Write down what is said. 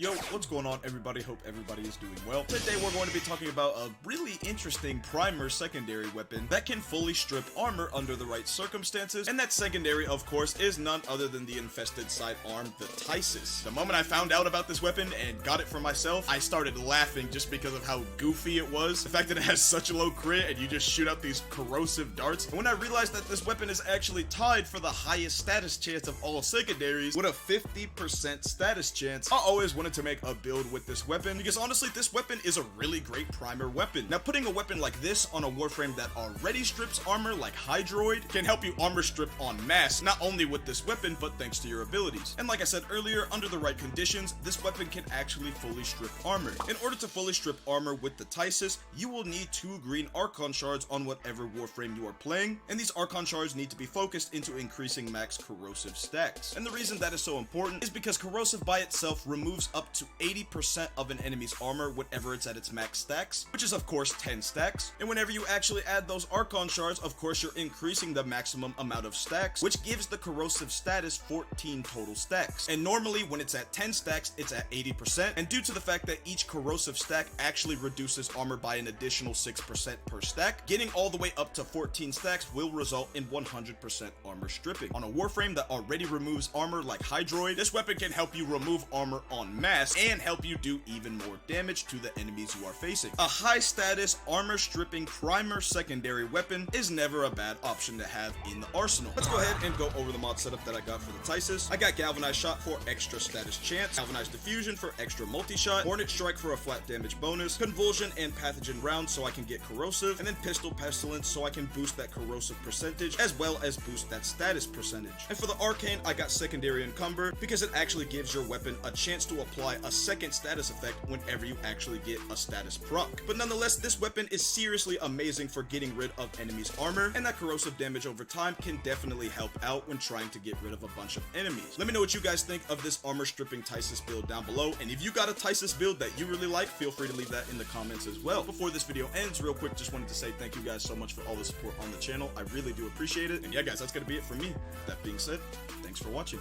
Yo, what's going on everybody? Hope everybody is doing well. Today we're going to be talking about a really interesting primer secondary weapon that can fully strip armor under the right circumstances, and that secondary, of course, is none other than the infested sidearm, the Tysis. The moment I found out about this weapon and got it for myself, I started laughing just because of how goofy it was. The fact that it has such a low crit and you just shoot out these corrosive darts. And when I realized that this weapon is actually tied for the highest status chance of all secondaries with a 50% status chance, I always wanted to make a build with this weapon because honestly this weapon is a really great primer weapon. Now putting a weapon like this on a Warframe that already strips armor like Hydroid can help you armor strip en masse, not only with this weapon but thanks to your abilities. And like I said earlier, under the right conditions this weapon can actually fully strip armor. In order to fully strip armor with the Tysis, you will need 2 green Archon shards on whatever Warframe you are playing, and these Archon shards need to be focused into increasing max corrosive stacks. And the reason that is so important is because corrosive by itself removes up to 80% of an enemy's armor whenever it's at its max stacks, which is of course 10 stacks. And whenever you actually add those Archon shards, of course you're increasing the maximum amount of stacks, which gives the corrosive status 14 total stacks. And normally when it's at 10 stacks, it's at 80%. And due to the fact that each corrosive stack actually reduces armor by an additional 6% per stack, getting all the way up to 14 stacks will result in 100% armor stripping. On a Warframe that already removes armor like Hydroid, this weapon can help you remove armor en masse and help you do even more damage to the enemies you are facing. A high status armor stripping primer secondary weapon is never a bad option to have in the arsenal. Let's go ahead and go over the mod setup that I got for the Tysis. I got Galvanized Shot for extra status chance, Galvanized Diffusion for extra multi-shot, Hornet Strike for a flat damage bonus, Convulsion and Pathogen Round so I can get corrosive, and then Pistol Pestilence so I can boost that corrosive percentage as well as boost that status percentage. And for the Arcane, I got Secondary Encumber because it actually gives your weapon a chance to apply a second status effect whenever you actually get a status proc. But nonetheless, this weapon is seriously amazing for getting rid of enemies' armor, and that corrosive damage over time can definitely help out when trying to get rid of a bunch of enemies. Let me know what you guys think of this armor stripping Tysis build down below, and if you got a Tysis build that you really like, feel free to leave that in the comments as well. Before this video ends, real quick, just wanted to say thank you guys so much for all the support on the channel. I really do appreciate it. And yeah guys, that's gonna be it for me. That being said, thanks for watching.